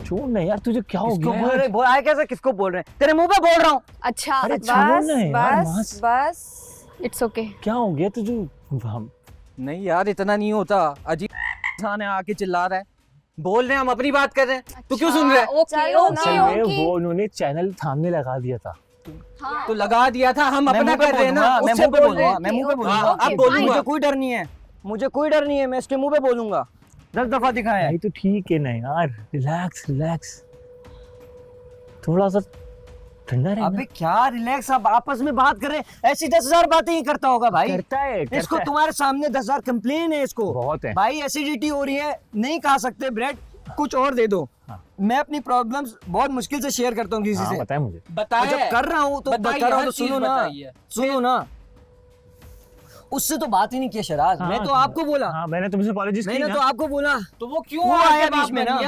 छोड़ ना यार, तुझे क्या हो किसको गया? बोल रहे बोल आए कैसे किसको बोल रहे हैं? तेरे मुंह पे बोल रहा हूँ। अच्छा अरे छोड़ ना यार, बस बस इट्स ओके। क्या हो गया तुझे? हम नहीं यार इतना नहीं होता, अजीब इंसान है आके चिल्ला रहा है। बोल रहे हैं हम अपनी बात कर रहे हैं, तू क्यों सुन रहा है? ओके चलो ओके असल में ओके। वो उन्होंने चैनल सामने लगा दिया था। हाँ तो लगा दिया था, हम अपना कर रहे हैं ना। मैं उससे मुंह पे बोल रहे बोलूंगा, हैं। मैं मुंह पे ओके, बोलूंगा। ओके, अब बोलूंगा। मुझे कोई डर नहीं है, मुझे कोई डर नहीं है, मैं इसके मुंह पे बोलूंगा। 10 दफा दिखाया है। भाई तो ठीक है ना यार, रिलैक्स रिलैक्स, थोड़ा सा ठंडा रहना। अबे क्या रिलैक्स, आप आपस में बात कर रहे हैं, ऐसी 10,000 बातें ही करता होगा भाई। करता है इसको करता है। तुम्हारे सामने 10,000 कंप्लेन है इसको। बहुत है भाई एसिडिटी हो रही है, नहीं खा सकते ब्रेड, कुछ और दे दो। हाँ। मैं अपनी प्रॉब्लम्स बहुत मुश्किल से शेयर करता हूँ किसी हाँ, से। बताया मुझे। और बताया जब कर रहा हूँ तो बताइए, कर रहा हूँ हर तो सुनो चीज़ ना, बताइए। सुनो ना। उससे तो बात ही नहीं की शराज, मैं तो आपको बोला, हाँ मैंने तुमसे अपॉलॉजिज की मैंने ना। तो आपको बोला। तो वो क्यों वो आया आया बीच बीच में में ना। ना?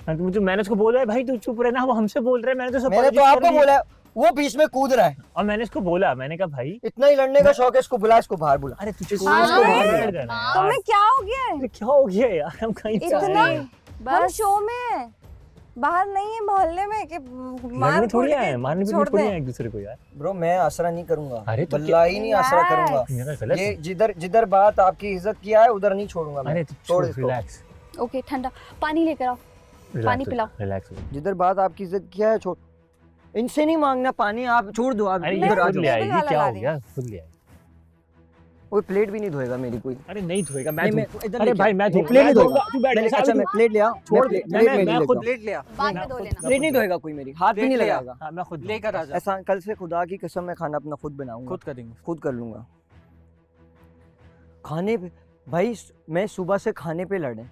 हाँ, तो मुझे मैंने उसको बोला है भाई तू चुप रहना, वो हमसे बोल रहे हैं, मैंने तो मैंने तो आपको बोला है, वो बीच में कूद रहा है। और मैंने इसको बोला, मैंने कहा भाई इतना ही लड़ने का शौक है, इसको बुला, इसको बाहर बुला। अरे तुझे इसको बाहर बैठ बुला। जाना है तुम्हें यार। क्या हो गया है? अरे क्या हो गया यार, हम कहीं जा इतना रहे हैं। हम बस शो में हैं, बाहर नहीं है मोहल्ले में कि लड़ने थोड़ी आए हैं, मारने भी छोड़ थोड़ी दें। आए एक दूसरे को यार। ब्रो मैं आसरा नहीं करूंगा, अरे तो बल्ला ही नहीं आसरा Relax। करूंगा। मेरा गलत ये है। जिधर जिधर बात आपकी इज्जत किया है उधर नहीं छोड़ूंगा मैं। अरे तो छोड़ छोड़, इसको। रिलैक्स ओके ठंडा पानी लेकर आओ। पानी पिलाओ। रिलैक्स। जिधर बात आपकी इज्जत किया है छोड़, इनसे नहीं मांगना पानी, आप छोड़ दो, आप अरे इधर ये आ खुद जाओ। ले टेबल आएगी, वाला क्या ला हो दें। गया, खुद ले आएगी। कोई प्लेट भी नहीं धोएगा मेरी कोई। अरे नहीं धोएगा, नहीं, मैं मैं धो- इधर अरे लेके भाई आ। मैं नहीं, धो- प्लेट मैं नहीं धोऊंगा, धोएगा। तू बैठ मैंने- जा, अच्छा तू- मैं प्लेट ले आ, छोड़ मैं दे, प्लेट नहीं मैं लेता खुद हूँ। प्लेट लिया, बाद में धो लेना। प्लेट नहीं धोएगा कोई मेरी, हाथ भी नहीं प्लेट ले आ। लगाएगा। हाँ मैं खुद लेकर आ जा, ऐसा कल से खुदा की कसम मैं खाना अपना खुद बनाऊंगा, खुद करेंगे। खुद कर लूंगा। खाने पे भाई मैं सुबह से खाने पे लड़े,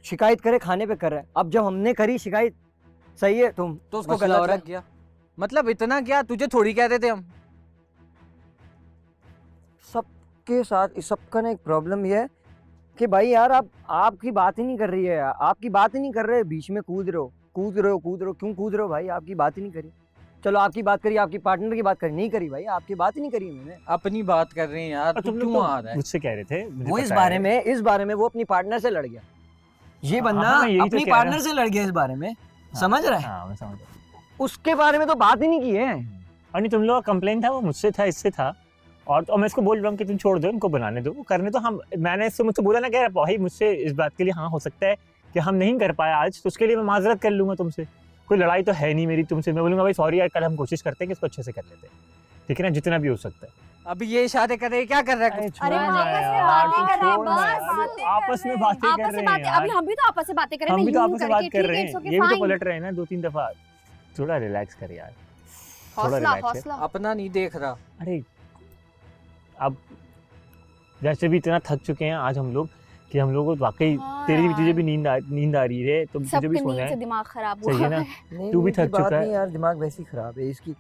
शिकायत करे खाने पे कर रहे हैं। अब जब हमने करी शिकायत, सही है तुम तो उसको मसला हो गलत रहा लग गया, मतलब इतना क्या, तुझे थोड़ी कह रहे थे हम। सबके साथ, इस सबका ना एक प्रॉब्लम ये है कि भाई यार आप आपकी बात ही नहीं कर रही है यार, आपकी बात ही नहीं कर रहे, बीच में कूद रहे हो कूद रहे हो कूद रहे हो, क्यों कूद रहे हो भाई? आपकी बात ही नहीं करी। चलो आपकी बात करी, आपकी पार्टनर की बात करी, नहीं करी भाई, आपकी बात ही नहीं करी मैंने। अपनी बात कर रहे हैं यार, और तू तुम लोग क्यों आ रहा तो है? मुझसे कह रहे थे, मुझे वो इस पता बारे है। में, इस बारे में वो अपनी पार्टनर से लड़ गया। ये हाँ, बंदा हाँ, मैं यही तो अपनी कह रहा पार्टनर से लड़ गया इस बारे में, हाँ, समझ रहा है? हाँ मैं समझ रहा हूँ। उसके बारे में तो बात ही नहीं की है। और नहीं, तुम लोग का कंप्लेंट था वो मुझसे था, इससे था। और मैं इसको बोल रहा हूँ कि तुम छोड़ दो, इनको बनाने दो, वो करने तो हम, मैंने इससे मुझसे बोला ना कि भाई मुझसे इस बात के लिए हाँ हो सकता है कि हम नहीं कर पाए आज, तो उसके लिए मैं माजरत कर लूंगा तुमसे, कोई लड़ाई तो है नहीं मेरी तुमसे। मैं बोलूंगा भाई सॉरी यार, कल हम कोशिश करते हैं कि इसको अच्छे से कर लेते हैं, ठीक है ना, जितना भी हो सकता है। अभी ये इशारे कर रहे हैं, क्या कर रहा है? अरे छोड़ ना आपस में यार, बातें तू कर रहे हैं, छोड़ ना बस यार, बातें आपस में बातें कर आपस रहे में हैं बातें, अभी यार। हम भी तो आपस में बातें कर रहे हैं, हम भी तो यूं आपस में करके, बात ठीक कर है, रहे it's हैं, okay, ये भी तो fine। पलट रहे हैं ना 2-3 दफा। थोड़ा रिलैक्स कर यार, थोड़ा हौसला relax है। हौसला। अपना नहीं देख रहा। अरे अब जैसे भी इतना थक चुके हैं आज हम लोग कि हम लोग को वाकई हाँ तेरी भी, यार। तुझे भी नींद आ रही है, तो तुझे सबके भी सोना नींद से है, दिमाग खराब सही हुआ है ना? नहीं, तू भी इनकी थक बात चुका है। नहीं यार, दिमाग वैसे ही खराब है इसकी।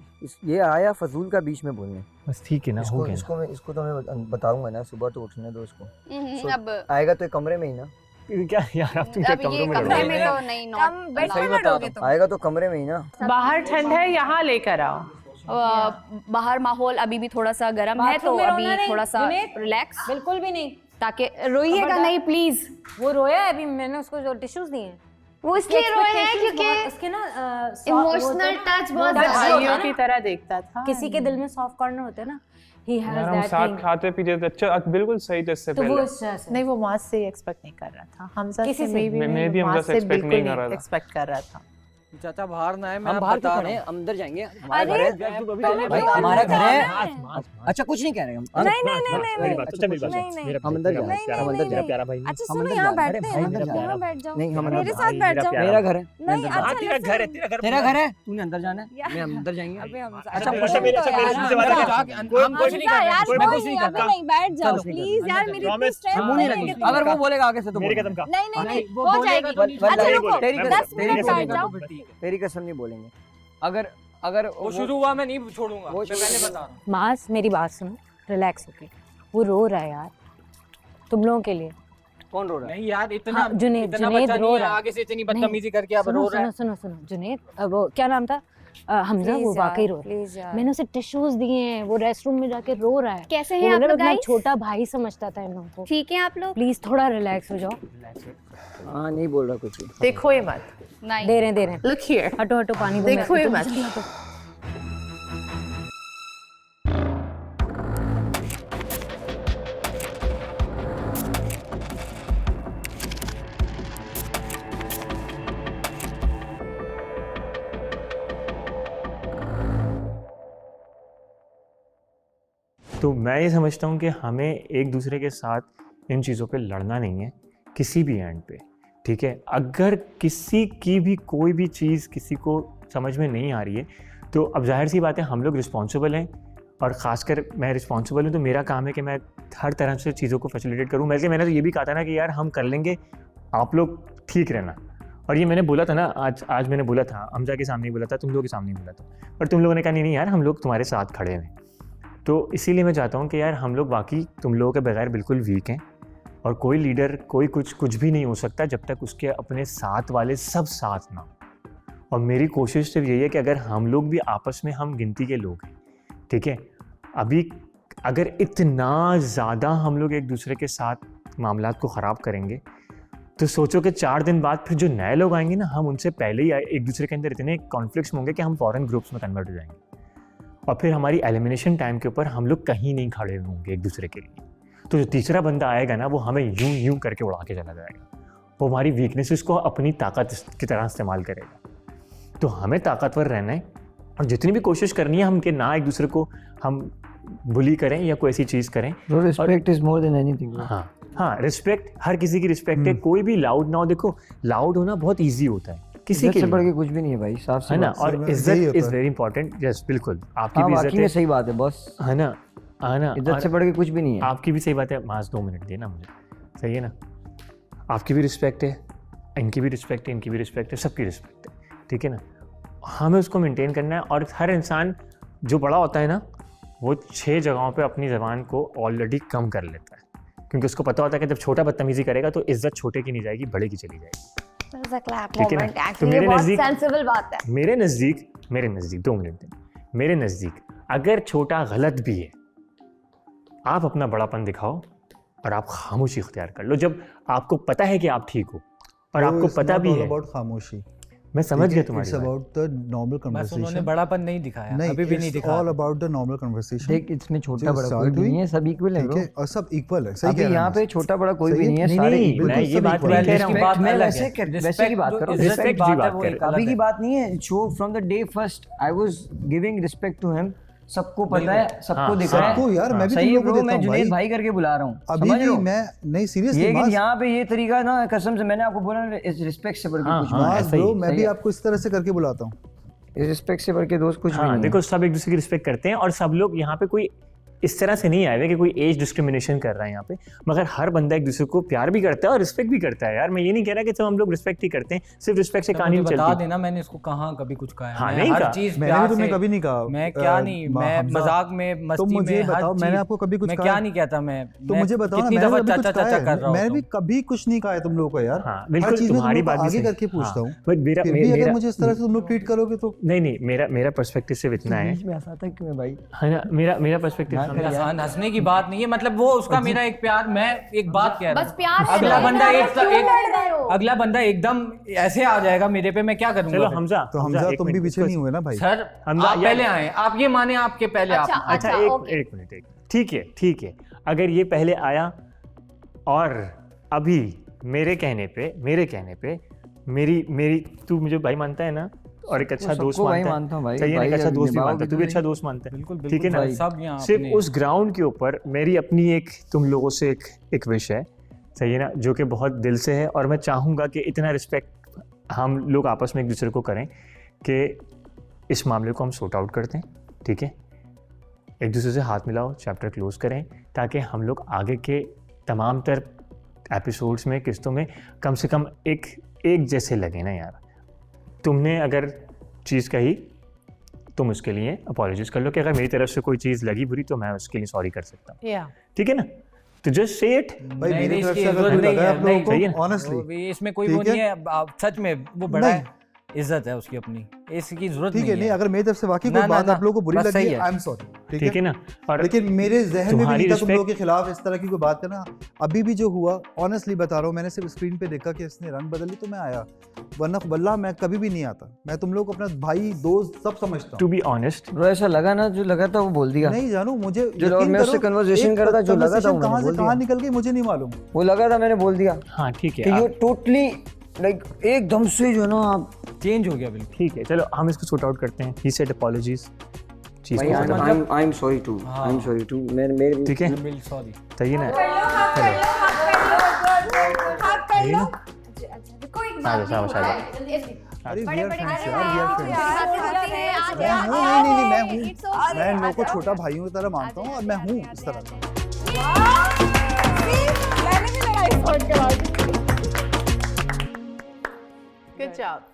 ये आया फजूल का बीच में बोलने। बस ठीक है ना, हो इसको गया इसको मैं इसको तो मैं बताऊंगा ना, सुबह तो उठने दो इसको। अब आएगा तो एक कमरे में ही ना, ना। क्या यार, अब तुम क्या अब ये कमरों में कमरे लड़ोगे? में तो नहीं, कम नॉट बेड सही पर बता लड़ोगे दो। तुम। आएगा तो कमरे में ही ना। बाहर ठंड है, यहाँ लेकर आओ। बाहर माहौल अभी भी थोड़ा सा गर्म है, तो बाथरूम में अभी रोना नहीं, थोड़ा सा जुनैद। रिलैक्स, बिल्कुल भी नहीं, ताकि रोइएगा खबरदार। नहीं प्लीज। वो रोया है, अभी मैंने उसको जो टिश्यूज दिए हैं। वो इसलिए रोए हैं क्योंकि उसके ना इमोशनल टच बहुत Touch ज्यादा जो भाइयों होता है की तरह देखता था। किसी के दिल में सॉफ्ट कॉर्नर होते हैं ना, ही हैज यार हम दैट साथ थिंग। खाते पीते थे, अच्छा बिल्कुल सही थे इससे तो वो पहले। इस तरह से नहीं, वो मास से एक्सपेक्ट नहीं कर रहा था, हमजा किसी से से? मैं भी हमजा से expect नहीं कर रहा था। एक्सपेक्ट कर रहा था। चाचा बाहर ना है, मैं हम आप बाहर बता क्यों रहा खड़े हूँ। हैं? अंदर जाएंगे, हमारा घर अरे, है भाई, हमारा घर है। मास। अच्छा कुछ नहीं कह रहे हम। नहीं, नहीं, नहीं, नहीं, मेरी बात, अच्छा मेरी बात नहीं, सुन, नहीं, मेरा हम अंदर मेरा जाएं, प्यारा हम भाई, अंदर मेरा जाएं। प्यारा भाई। अच्छा हम सुनो, अंदर यहाँ जा रहे हैं। बैठते अरे हैं, भाई, अंदर जा यहाँ रहे बैठ जाओ, नहीं, हम मेरे अंदर साथ बैठ जाओ। मेरा घर है, नहीं, अंदर अच्छा तेरा घर है, तेरा घर तेरा घर है, तूने अंदर जाना है, यार। मैं अंदर जाएंगे। अबे हम अच्छा, अबे पूछो मेरे- तो अच्छा, मेरे यार, से बात हम- कर। जाके- कोई हम कुछ कुछ नहीं कर हमजा, रहे यार हैं, कोई कोई कुछ नहीं, नहीं अभी करता। नहीं, बैठ जाओ कुछ नहीं प्लीज करता। यार, अंदर मेरी जाओ। इतनी स्ट्रेस मुंह नहीं नहीं लगेगी, अगर वो बोलेगा आगे से तो मेरी बोलेगा। कदम का नहीं नहीं नहीं, वो हो बोलेगा जाएगी। तो नहीं अच्छा बोलेगा। रुको, तेरी 10 कसम, तेरी मिनट कसम बैठ जाओ। तो ठीक है। तेरी कसम नहीं बोलेंगे। अगर अगर वो शुरू हुआ, मैं नहीं छोड़ूंगा, वो मैं पहले बता रहा हूँ। मास मेरी बात सुनो, रिलैक्स होके। वो रो रहा है यार तुम लोगों के लिए। कौन रो रहा है? नहीं यार, इतना हाँ, जुनैद इतना जुनैद बच्चा रो नहीं है, रहा है। आगे से इतनी बदतमीजी करके अब सुनो रो रहा सुनो है। सुनो सुनो जुनैद, वो क्या नाम था, हमजा वो Please यार, वाकई रो रहा please यार। है। मैंने उसे टिश्यूज दिए हैं, वो रेस्टरूम में जाके रो रहा है। कैसे वो हैं आप मतलब लोग अपना guys? छोटा भाई समझता था इन लोगों को। ठीक है आप लोग? प्लीज थोड़ा रिलैक्स हो जाओ। हाँ नहीं बोल रहा कुछ भी। देखो ये मत, नहीं दे रहे हैं। look here, हटो हटो पानी दो। देखो ये मैं- मत। जल्दी हटो। तो मैं ये समझता हूँ कि हमें एक दूसरे के साथ इन चीज़ों पे लड़ना नहीं है किसी भी एंड पे, ठीक है। अगर किसी की भी कोई भी चीज़ किसी को समझ में नहीं आ रही है तो अब जाहिर सी बात है हम लोग रिस्पॉन्सिबल हैं, और ख़ासकर मैं रिस्पॉन्सिबल हूँ तो मेरा काम है कि मैं हर तरह से चीज़ों को फैसिलिटेट करूँ। मैंने तो ये भी कहा था ना कि यार हम कर लेंगे, आप लोग ठीक रहना। और ये मैंने बोला था ना, आज मैंने बोला था, हमजा के सामने ही बोला था, तुम लोगों के सामने ही बोला था, पर तुम लोगों ने कहा नहीं यार हम लोग तुम्हारे साथ खड़े हैं। तो इसीलिए मैं चाहता हूँ कि यार हम लोग वाकई तुम लोगों के बगैर बिल्कुल वीक हैं, और कोई लीडर कोई कुछ भी नहीं हो सकता जब तक उसके अपने साथ वाले सब साथ ना हो। और मेरी कोशिश सिर्फ यही है कि अगर हम लोग भी आपस में हम गिनती के लोग हैं, ठीक है, अभी अगर इतना ज़्यादा हम लोग एक दूसरे के साथ मामलात को ख़राब करेंगे तो सोचो कि 4 दिन बाद फिर जो नए लोग आएंगे ना, हम उनसे पहले ही एक दूसरे के अंदर इतने कॉन्फ्लिक्ट्स होंगे कि हम फॉरेन ग्रुप्स में कन्वर्ट हो जाएंगे, और फिर हमारी एलिमिनेशन टाइम के ऊपर हम लोग कहीं नहीं खड़े होंगे एक दूसरे के लिए। तो जो तीसरा बंदा आएगा ना वो हमें यूं करके उड़ा के चला जाएगा, वो हमारी वीकनेसेस को अपनी ताकत की तरह इस्तेमाल करेगा। तो हमें ताकतवर रहना है और जितनी भी कोशिश करनी है हम कि ना एक दूसरे को हम बुली करें या कोई ऐसी चीज़ करें। Respect is more than anything. हाँ रिस्पेक्ट, हर किसी की रिस्पेक्ट है, कोई भी लाउड ना हो। देखो लाउड होना बहुत ईजी होता है किसी के से बढ़ लिए, के कुछ भी नहीं है भाई, साफ है ना, सी बात। और इज्जत इज वेरी इंपॉर्टेंट। यस बिल्कुल, आपकी हाँ भी वाकई इज्जत में है, सही बात है बॉस, है ना, है ना, इज्जत से बढ़ के कुछ भी नहीं है। आपकी भी सही बात है। मास 2 मिनट देना मुझे, सही है ना। आपकी भी रिस्पेक्ट है, इनकी भी रिस्पेक्ट है, इनकी भी रिस्पेक्ट है, सबकी रिस्पेक्ट है, ठीक है ना। हमें उसको मेंटेन करना है। और हर इंसान जो बड़ा होता है ना वो 6 जगहों पे अपनी ज़बान को ऑलरेडी कम कर लेता है, क्योंकि उसको पता होता है कि जब छोटा बदतमीजी करेगा तो इज्जत छोटे की नहीं जाएगी, बड़े की चली जाएगी। ठीक है ना। तो मेरे नज़दीक सेंसिबल बात है। मेरे नज़दीक 2 मिनट दें, मेरे नज़दीक अगर छोटा गलत भी है आप अपना बड़ापन दिखाओ और आप खामोशी इख्तियार कर लो जब आपको पता है कि आप ठीक हो और आपको पता भी है। खामोशी, मैं समझ गया तुम्हारी It's बात। about the normal बस उन्होंने conversation. बड़ापन नहीं दिखाया, अभी भी नहीं it's दिखाया। all about the normal conversation. देख इसमें छोटा जो बड़ा कोई start भी हुई, नहीं है, सब इक्वल है ठीक bro। है, और सब इक्वल है। सही अभी कह रहा यहाँ है पे छोटा बड़ा कोई भी सही नहीं है, नहीं, सारे नहीं, equal मैं हैं। ये सब बात equal नहीं है। कह रहा हूँ। बात मैं अलग वैसे है। वैसे की बात करो। Respect रिस्पेक्ट की बात बात है, वो कर एक रहे अलग अभी की है। बात नहीं है, so from the day first I was giving respect to him. सबको पता है, सबको हाँ, दिख रहा है। सबको यार, मैं भी सही तुम है लोगों को ब्रो, देता मैं हूँ जुनेद भाई। भाई करके बुला रहा हूँ। अभी समझ भी रहे हो? मैं नहीं सीरियसली लेकिन मास यहाँ पे ये तरीका ना, कसम से मैंने आपको बोला ना, इस रिस्पेक्ट से बढ़ के हाँ, कुछ हाँ, नहीं है। मास ऐसा ही ब्रो, है। मैं सही भी है। आपको इस तरह से करके बुलाता हूँ। इस रिस्पेक्ट से बढ़ के दोस्त कुछ भी हाँ नहीं देखो है। सब एक दूसरे की रिस्पेक्ट करते हैं और सब लोग यहाँ पे कोई इस तरह से नहीं आए हुए कि कोई एज डिस्क्रिमिनेशन कर रहा है यहाँ पे, मगर हर बंदा एक दूसरे को प्यार भी करता है और रिस्पेक्ट भी करता है। यार मैं ये नहीं कह रहा कि सब हम लोग रिस्पेक्ट ही करते हैं, सिर्फ रिस्पेक्ट से कहानी नहीं बता चलती। देना, मैंने इसको कहाँ कभी कुछ कहा है? हाँ, मैं नहीं हर कहा। चीज मैंने प्यार भी तुम्हें से- कभी नहीं कहा। मैं क्या नहीं, मैं हमजा, मजाक में, मस्ती तुम मुझे में, हर बताओ, मैंने चीज- आपको कभी कुछ मैं कहा क्या है? नहीं कहता मैं तो मुझे बताओ ना, कितनी मैंने दफा कभी कुछ चाचा कहा चाचा कर रहा है? मैंने हूँ भी कभी कुछ नहीं कहा है तुम लोगों को यार। हाँ हर बिल्कुल चीज में तुम्हारी तुम लोग बात आगे भी करके सही। पूछता हूँ, हाँ, but मेरा फिर भी अगर मेरा मुझे इस तरह से तुम लोग ट्रीट करोगे तो नहीं मेरा पर्सपेक्टिव सिर्फ इतना है, बीच में हंसाता क्यों है भाई? है ना, मेरा पर्सपेक्टिव मैं आसान हंसने की बात नहीं है, मतलब वो उसका मेरा एक प्यार, मैं एक बात कह रहा बस हूँ। प्यार है अगला ना, बंदा आप एक क्यों लड़ रहे हो? अगला बंदा एकदम ऐसे आ जाएगा मेरे पे, मैं क्या करूंगा चलो फिर? हमजा, तो हमजा एक तुम भी मिनट, पीछे नहीं हुए ना भाई। सर हमजा, आप यार- पहले आए, आप ये माने आपके पहले अच्छा, आप अच्छा ओके। एक मिनट ठीक है अगर ये पहले आया और अभी मेरे कहने पे मेरी तू मुझे भाई मानता है ना, और एक अच्छा दोस्त सबको भाई मानता मानता हूँ है, भाई। सही है ना, एक भाई अच्छा अभी दोस्त भी निभाओगे मानता है, तू तो भी अच्छा सही। दोस्त मानता है, बिल्कुल ठीक है ना। बिल्कुल, सब यहाँ सिर्फ अपने- उस ग्राउंड के ऊपर मेरी अपनी एक तुम लोगों से एक विश है, सही है ना, जो कि बहुत दिल से है, और मैं चाहूँगा कि इतना रिस्पेक्ट हम लोग आपस में एक दूसरे को करें कि इस मामले को हम सॉर्ट आउट करते हैं, ठीक है। एक दूसरे से हाथ मिलाओ, चैप्टर क्लोज करें, ताकि हम लोग आगे के तमाम तर एपिसोड्स में, किस्तों में कम से कम एक जैसे लगे ना यार। तुमने अगर चीज़ कही तुम उसके लिए अपॉलोजाइज कर लो कि अगर मेरी तरफ से कोई चीज़ लगी बुरी तो मैं उसके लिए सॉरी कर सकता हूँ, या ठीक है ना। तो जस्ट से इट। भाई नहीं, मेरी नहीं, तरफ इसकी से अगर जरूरत कोई नहीं लगा है है, आप लोगों नहीं, सही है को ना? ऑनेस्टली वो भी इसमें कोई वो ठीक है? नहीं है, आप सच में वो बड़ा नहीं। है, इज्जत है उसकी अपनी, इसकी जरूरत ठीक है, नहीं अगर मेरी तरफ से वाकई ना, कोई ना, बात ना, आप लोगों को बुरी बस लगी सही है, है। आई एम सॉरी, ठीक है ना। और लेकिन मेरे जहन में भी तुम्हारी नहीं था तुम respect- लोगों के खिलाफ इस तरह की कोई बात करना। अभी भी जो हुआ ऑनेस्टली बता रहा हूँ, मैंने सिर्फ स्क्रीन पे देखा कि इसने रंग बदल ली तो मैं आया, वरना वल्लाह मैं कभी भी नहीं आता। मैं तुम लोग को अपना भाई दोस्त सब समझता टू हूँ। बी ऑनेस्ट, ब्रो ऐसा लगा ना, जो लगा था वो बोल दिया। नहीं जानू, मुझे जो यकीन मैं उससे करो, conversation एक कर रहा था, जो लगा था conversation वो मैंने कहाँ से बोल कहाँ दिया। निकल गई मुझे नहीं मालूम। वो लगा था, मैंने बोल दिया हाँ ठीक कि है ये टोटली लाइक एकदम से जो ना आप चेंज हो गया बिल्कुल। ठीक है, चलो हम इसको सॉर्ट आउट करते हैं। ही सेड अपॉलॉजीज, चीज भाई को खत्म। I am sorry too, I am sorry too, मेरे ठीक है, सॉरी। सही है ना। सही है ना? शाबाश, अरे we are friends यार, we are friends। मैं हूँ, नहीं मैं हूँ, मैं इन लोगों को छोटा भाइयों की तरह मानता हूँ और मैं हूँ इस तरह का। Good job.